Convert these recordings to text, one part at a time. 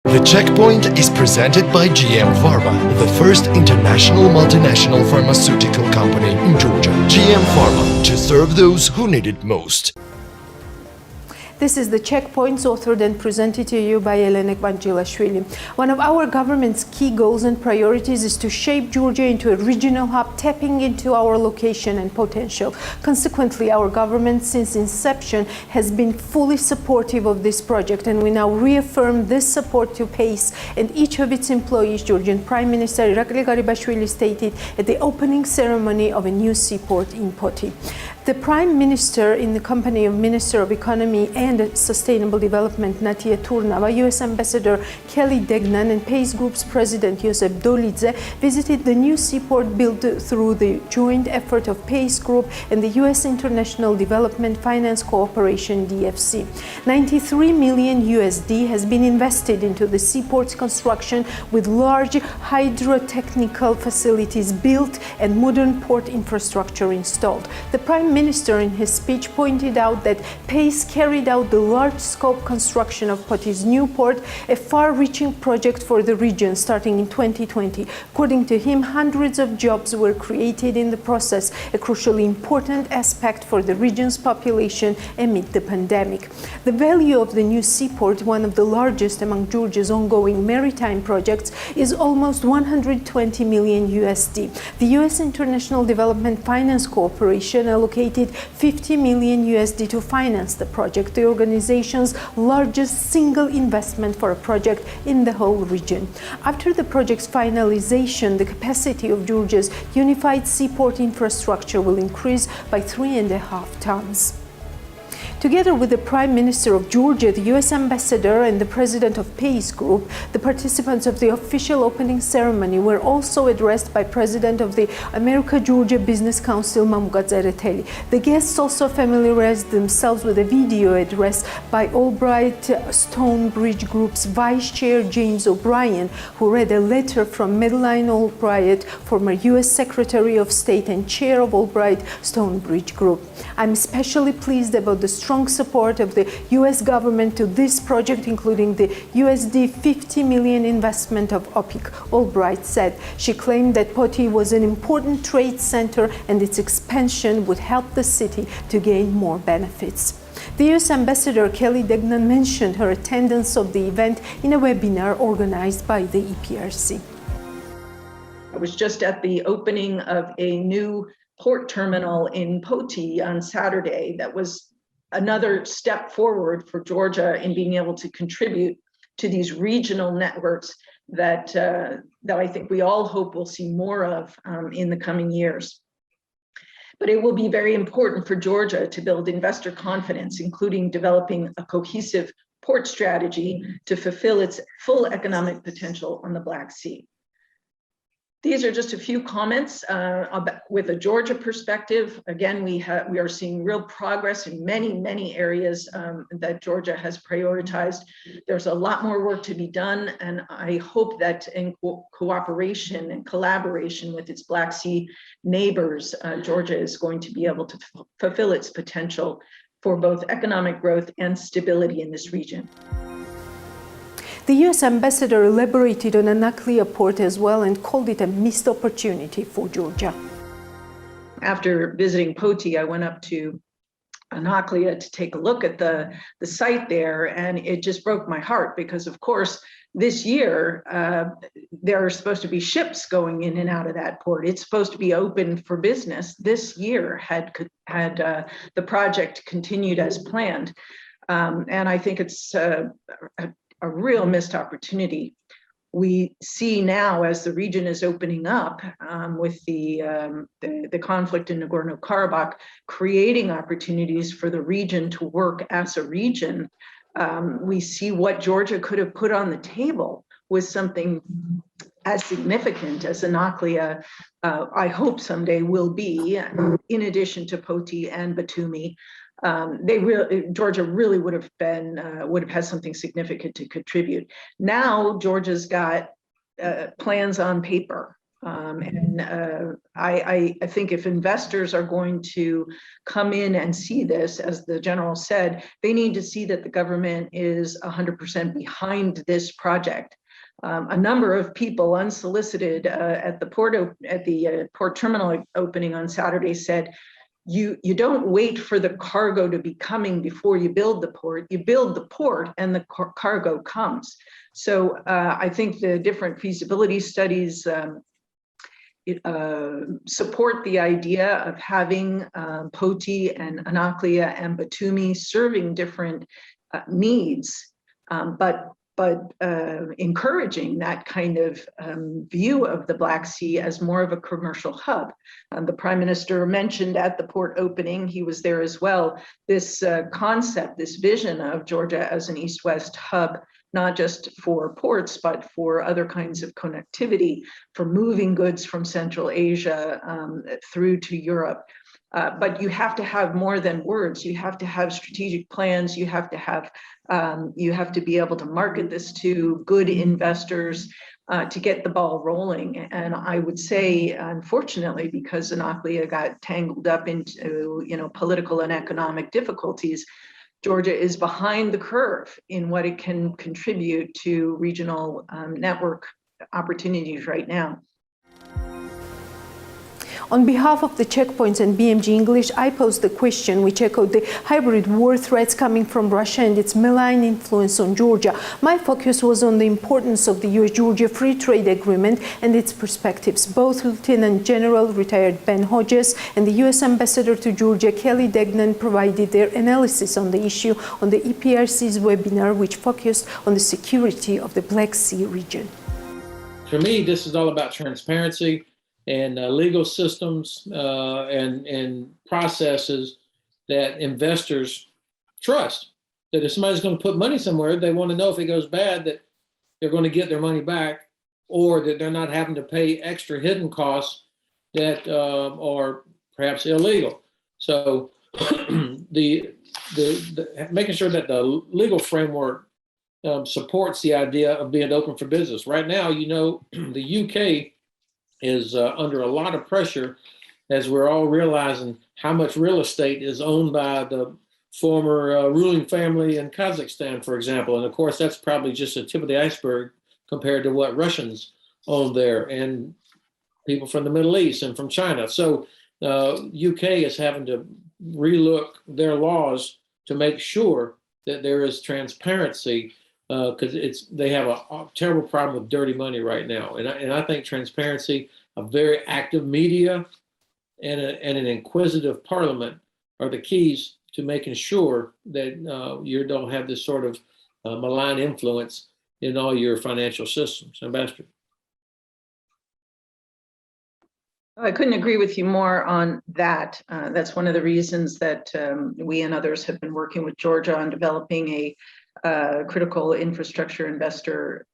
The Checkpoint is presented by GM Pharma, the first international multinational pharmaceutical company in Georgia. GM Pharma, to serve those who need it most. This is the Checkpoints, authored and presented to you by Garibashvili. One of our government's key goals and priorities is to shape Georgia into a regional hub, tapping into our location and potential. Consequently, our government since inception has been fully supportive of this project, and we now reaffirm this support to PACE and each of its employees, Georgian Prime Minister Irakli Garibashvili stated at the opening ceremony of a new seaport in Poti. The Prime Minister, in the company of Minister of Economy and Sustainable Development Natia, Turnava, U.S. Ambassador Kelly Degnan and PACE Group's President Ioseb Dolidze visited the new seaport built through the joint effort of PACE Group and the U.S. International Development Finance Corporation (DFC). 93 million USD has been invested into the seaport's construction, with large hydrotechnical facilities built and modern port infrastructure installed. The Prime Minister in his speech pointed out that PACE carried out the large-scope construction of Poti's new port, a far-reaching project for the region starting in 2020. According to him, hundreds of jobs were created in the process, a crucially important aspect for the region's population amid the pandemic. The value of the new seaport, one of the largest among Georgia's ongoing maritime projects, is almost 120 million USD. The U.S. International Development Finance Corporation allocated 50 million USD to finance the project, the organization's largest single investment for a project in the whole region. After the project's finalization, the capacity of Georgia's unified seaport infrastructure will increase by 3.5 tons. Together with the Prime Minister of Georgia, the U.S. Ambassador and the President of PACE Group, the participants of the official opening ceremony were also addressed by President of the America-Georgia Business Council, Garibashvili. The guests also familiarized themselves with a video address by Albright Stonebridge Group's Vice Chair James O'Brien, who read a letter from Madeleine Albright, former U.S. Secretary of State and Chair of Albright Stonebridge Group. I'm especially pleased about the strong support of the U.S. government to this project, including the USD 50 million investment of OPIC, Albright said. She claimed that Poti was an important trade center and its expansion would help the city to gain more benefits. The U.S. Ambassador Kelly Degnan mentioned her attendance of the event in a webinar organized by the EPRC. I was just at the opening of a new port terminal in Poti on Saturday. That was another step forward for Georgia in being able to contribute to these regional networks that I think we all hope we'll see more of in the coming years. But it will be very important for Georgia to build investor confidence, including developing a cohesive port strategy to fulfill its full economic potential on the Black Sea. These are just a few comments with a Georgia perspective. Again, we are seeing real progress in many areas that Georgia has prioritized. There's a lot more work to be done, and I hope that in cooperation and collaboration with its Black Sea neighbors, Georgia is going to be able to fulfill its potential for both economic growth and stability in this region. The U.S. Ambassador elaborated on Irakli port as well and called it a missed opportunity for Georgia. After visiting Poti, I went up to Irakli to take a look at the site there, and it just broke my heart because, of course, this year there are supposed to be ships going in and out of that port. It's supposed to be open for business this year had the project continued as planned, and I think it's a real missed opportunity. We see now, as the region is opening up with the conflict in Nagorno-Karabakh, creating opportunities for the region to work as a region. We see what Georgia could have put on the table with something as significant as Irakli, I hope someday will be, in addition to Poti and Batumi. Georgia really would have had something significant to contribute. Now Georgia's got plans on paper, I think if investors are going to come in and see this, as the general said, they need to see that the government is 100% behind this project. A number of people unsolicited at the port terminal opening on Saturday said, you don't wait for the cargo to be coming before you build the port. You build the port and the cargo comes. So I think the different feasibility studies support the idea of having Poti and Irakli and Batumi serving different needs, but encouraging that kind of view of the Black Sea as more of a commercial hub. The Prime Minister mentioned at the port opening, he was there as well, this concept, this vision of Georgia as an east-west hub, not just for ports, but for other kinds of connectivity, for moving goods from Central Asia through to Europe. But you have to have more than words. You have to have strategic plans. You have to be able to market this to good investors to get the ball rolling. And I would say, unfortunately, because Irakli got tangled up into political and economic difficulties, Georgia is behind the curve in what it can contribute to regional network opportunities right now. On behalf of the Checkpoints and BMG English, I posed the question which echoed the hybrid war threats coming from Russia and its malign influence on Georgia. My focus was on the importance of the US-Georgia Free Trade Agreement and its perspectives. Both Lieutenant General retired Ben Hodges and the US Ambassador to Georgia Kelly Degnan provided their analysis on the issue on the EPRC's webinar, which focused on the security of the Black Sea region. For me, this is all about transparency and legal systems and processes that investors trust. That if somebody's going to put money somewhere, they want to know if it goes bad that they're going to get their money back, or that they're not having to pay extra hidden costs that are perhaps illegal. So the making sure that the legal framework supports the idea of being open for business. Right now, the UK is under a lot of pressure, as we're all realizing how much real estate is owned by the former ruling family in Kazakhstan, for example. And of course, that's probably just the tip of the iceberg compared to what Russians own there, and people from the Middle East and from China. So UK is having to relook their laws to make sure that there is transparency, because they have a terrible problem with dirty money right now. And I think transparency, a very active media, and an inquisitive parliament are the keys to making sure that you don't have this sort of malign influence in all your financial systems. Ambassador. I couldn't agree with you more on that. That's one of the reasons that we and others have been working with Georgia on developing a critical infrastructure investor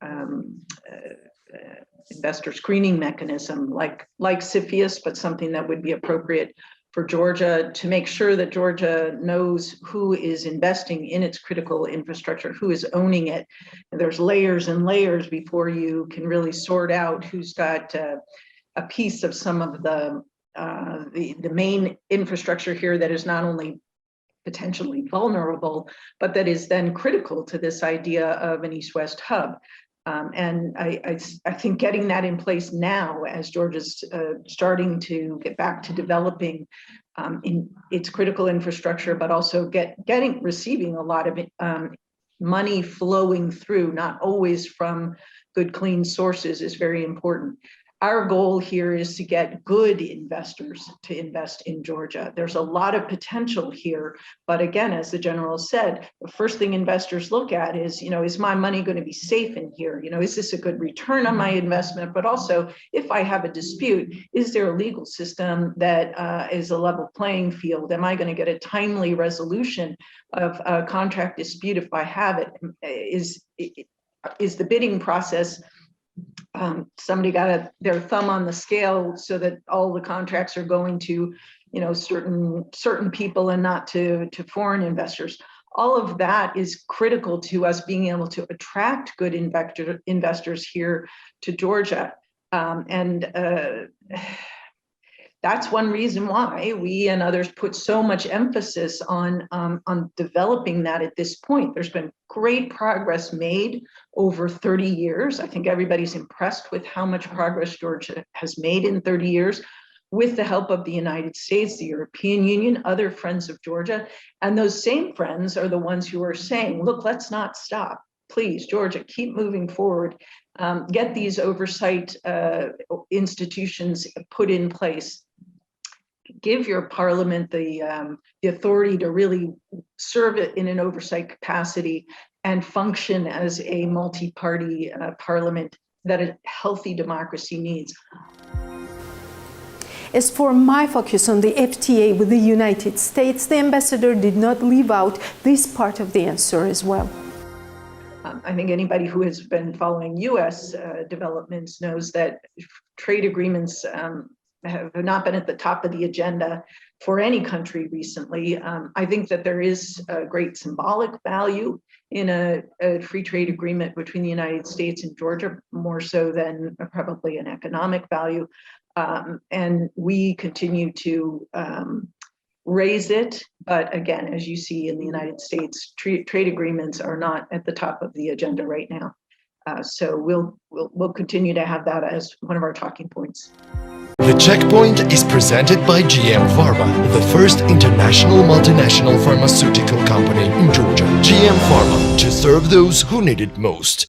screening mechanism like CFIUS, but something that would be appropriate for Georgia, to make sure that Georgia knows who is investing in its critical infrastructure, who is owning it. And there's layers and layers before you can really sort out who's got a piece of some of the main infrastructure here that is not only potentially vulnerable, but that is then critical to this idea of an East-West hub. And I think getting that in place now, as Georgia's starting to get back to developing in its critical infrastructure, but also receiving a lot of money flowing through, not always from good, clean sources, is very important. Our goal here is to get good investors to invest in Georgia. There's a lot of potential here, but again, as the general said, the first thing investors look at is, is my money going to be safe in here? Is this a good return on my investment? But also, if I have a dispute, is there a legal system that is a level playing field? Am I going to get a timely resolution of a contract dispute if I have it? Is the bidding process somebody got their thumb on the scale so that all the contracts are going to, certain people and not to foreign investors? All of that is critical to us being able to attract good investors here to Georgia. That's one reason why we and others put so much emphasis on developing that at this point. There's been great progress made over 30 years. I think everybody's impressed with how much progress Georgia has made in 30 years with the help of the United States, the European Union, other friends of Georgia. And those same friends are the ones who are saying, look, let's not stop. Please, Georgia, keep moving forward. Get these oversight institutions put in place. Give your parliament the authority to really serve it in an oversight capacity and function as a multi-party parliament that a healthy democracy needs. As for my focus on the FTA with the United States, the ambassador did not leave out this part of the answer as well. I think anybody who has been following U.S. Developments knows that trade agreements have not been at the top of the agenda for any country recently. I think that there is a great symbolic value in a free trade agreement between the United States and Georgia, more so than probably an economic value. And we continue to raise it. But again, as you see in the United States, trade agreements are not at the top of the agenda right now. So we'll continue to have that as one of our talking points. The Checkpoint is presented by GM Pharma, the first international multinational pharmaceutical company in Georgia. GM Pharma, to serve those who need it most.